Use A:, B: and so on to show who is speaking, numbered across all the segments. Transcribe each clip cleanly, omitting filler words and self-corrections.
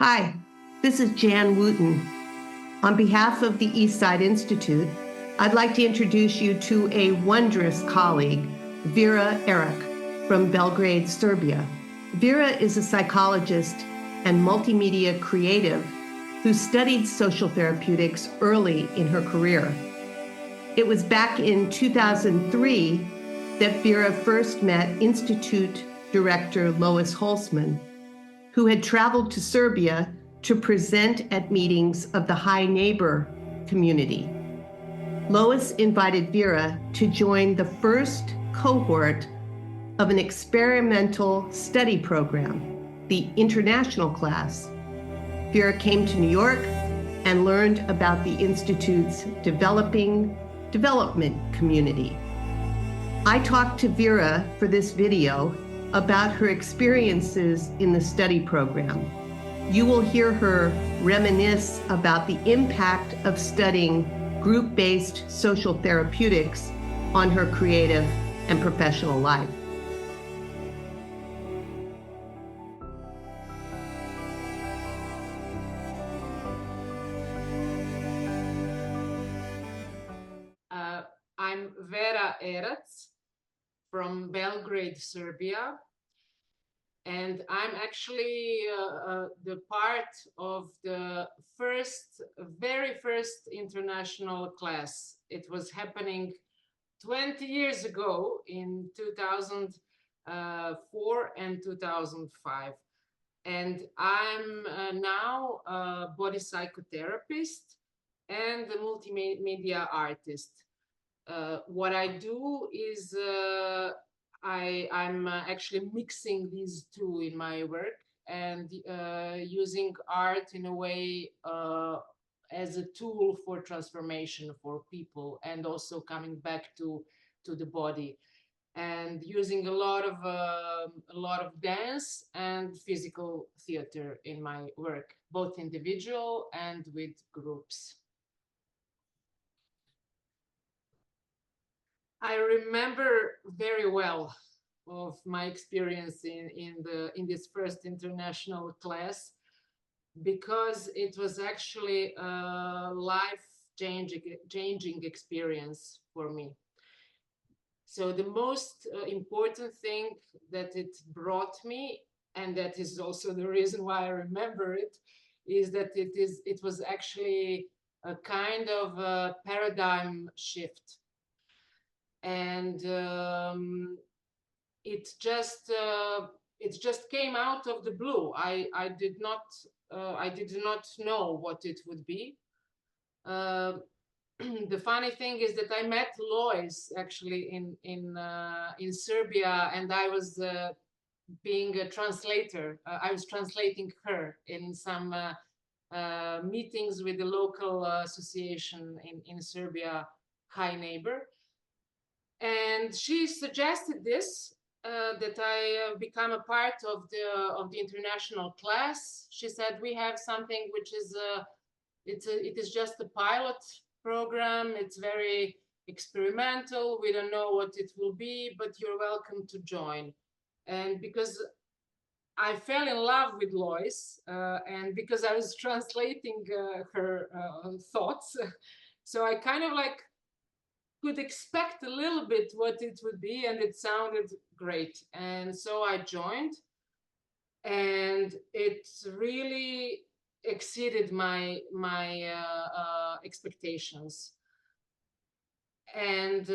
A: Hi, this is Jan Wooten. On behalf of the Eastside Institute, I'd like to introduce you to a wondrous colleague, Vera Erac from Belgrade, Serbia. Vera is a psychologist and multimedia creative who studied social therapeutics early in her career. It was back in 2003 that Vera first met Institute director Lois Holzman, who had traveled to Serbia to present at meetings of the High Neighbor community. Lois invited Vera to join the first cohort of an experimental study program, the international class. Vera came to New York and learned about the Institute's development community. I talked to Vera for this video about her experiences in the study program. You will hear her reminisce about the impact of studying group-based social therapeutics on her creative and professional life.
B: I'm Vera Erac from Belgrade, Serbia, and I'm actually the part of the very first international class. It was happening 20 years ago in 2004 and 2005. And I'm now a body psychotherapist and a multimedia artist. What I do is I'm actually mixing these two in my work and using art in a way as a tool for transformation for people, and also coming back to the body, and using a lot of dance and physical theater in my work, both individual and with groups. I remember very well of my experience in this first international class, because it was actually a life-changing experience for me. So the most important thing that it brought me, and that is also the reason why I remember it, is that it was actually a kind of a paradigm shift. And it just came out of the blue. I did not know what it would be. The funny thing is that I met Lois actually in Serbia, and I was being a translator. I was translating her in some meetings with the local association in Serbia, High Neighbor. And she suggested this, that I become a part of the international class. She said, we have something which is it is just a pilot program. It's very experimental. We don't know what it will be, but you're welcome to join. And because I fell in love with Lois, and because I was translating her thoughts, so I kind of like could expect a little bit what it would be, and it sounded great. And so I joined, and it really exceeded my expectations. And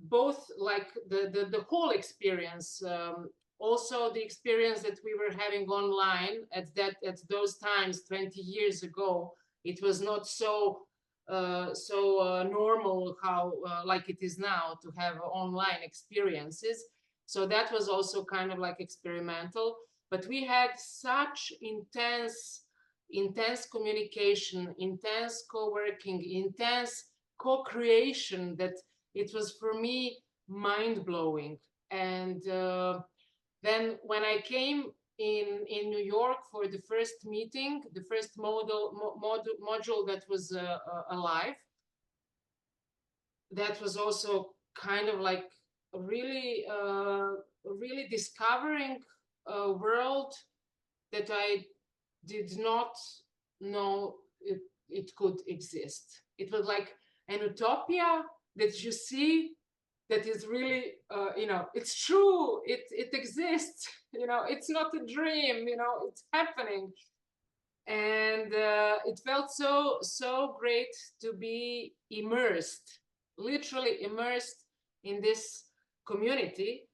B: both like the whole experience, also the experience that we were having online at those times 20 years ago, it was not so normal how like it is now to have online experiences. So that was also kind of like experimental, but we had such intense communication, intense co-working, intense co-creation, that it was for me mind-blowing. And then when I came in New York for the first meeting, the first module that was alive, that was also kind of like really discovering a world that I did not know it could exist. It was like an utopia that you see that is really, it's true, it exists, it's not a dream, it's happening. And it felt so great to be immersed, literally immersed in this community,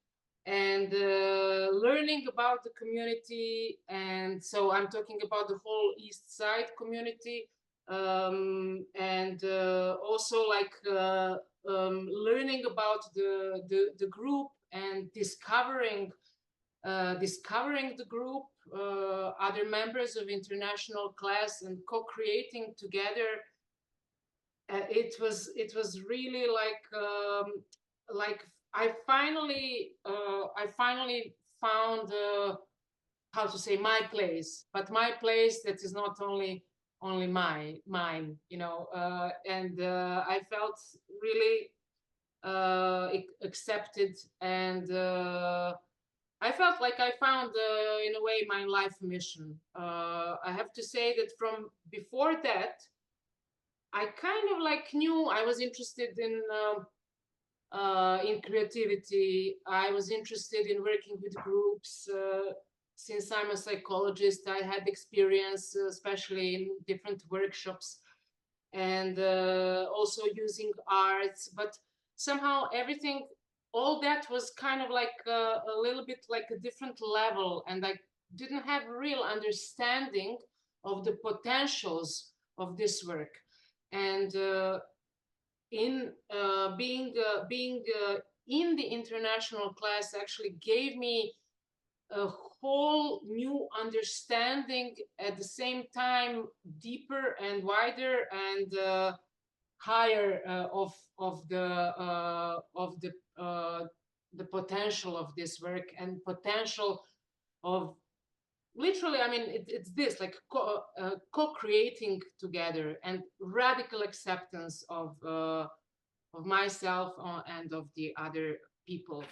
B: and learning about the community. And so I'm talking about the whole East Side community, and also like learning about the group, and discovering the group, other members of international class, and co-creating together. It was really like I finally found, how to say, my place, but my place that is not only mine, and I felt really accepted, and I felt like I found, in a way, my life mission. I have to say that from before that, I kind of like knew I was interested in creativity. I was interested in working with groups. Since I'm a psychologist, I had experience, especially in different workshops, and also using arts. But somehow everything, all that was kind of like a little bit like a different level, and I didn't have real understanding of the potentials of this work. And in being in the international class actually gave me a whole new understanding, at the same time deeper and wider and higher, of the potential of this work, and potential of, literally, I mean, it's this like co-creating together, and radical acceptance of myself, and of the other people.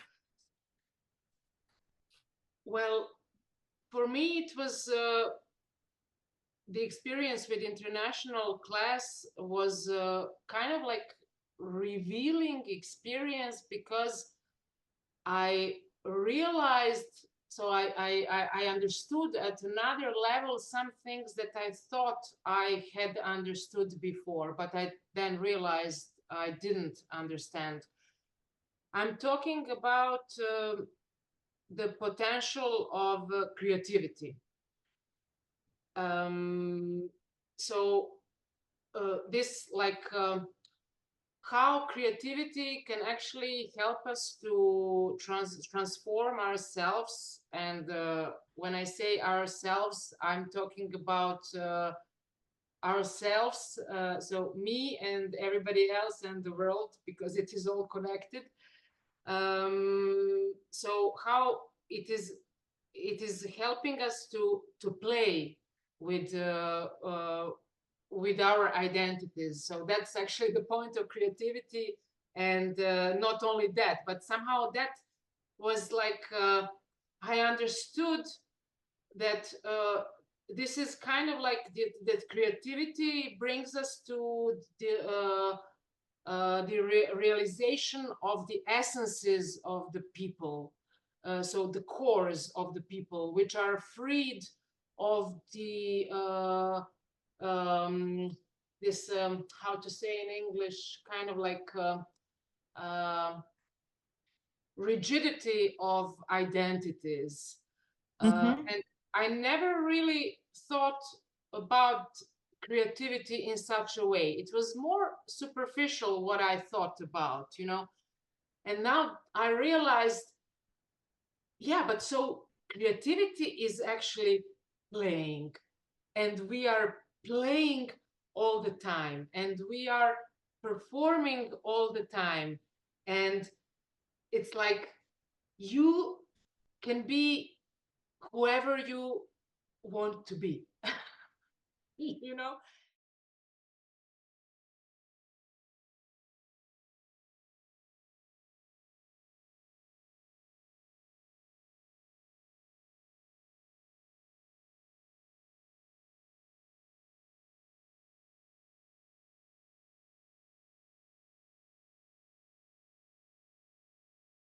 B: Well, for me, it was the experience with international class was kind of like revealing experience, because I realized, so I understood at another level some things that I thought I had understood before, but I then realized I didn't understand. I'm talking about the potential of creativity. So this like how creativity can actually help us to transform ourselves. And when I say ourselves, I'm talking about ourselves, so me and everybody else and the world, because it is all connected. So how it is helping us to play with our identities. So that's actually the point of creativity. And not only that, but somehow that was like I understood that this is kind of like that creativity brings us to the realization of the essences of the people, so the cores of the people, which are freed of the this how to say in English, kind of like rigidity of identities. And I never really thought about creativity in such a way. It was more superficial what I thought about, And now I realized, yeah, but so creativity is actually playing, and we are playing all the time, and we are performing all the time. And it's like you can be whoever you want to be, you know?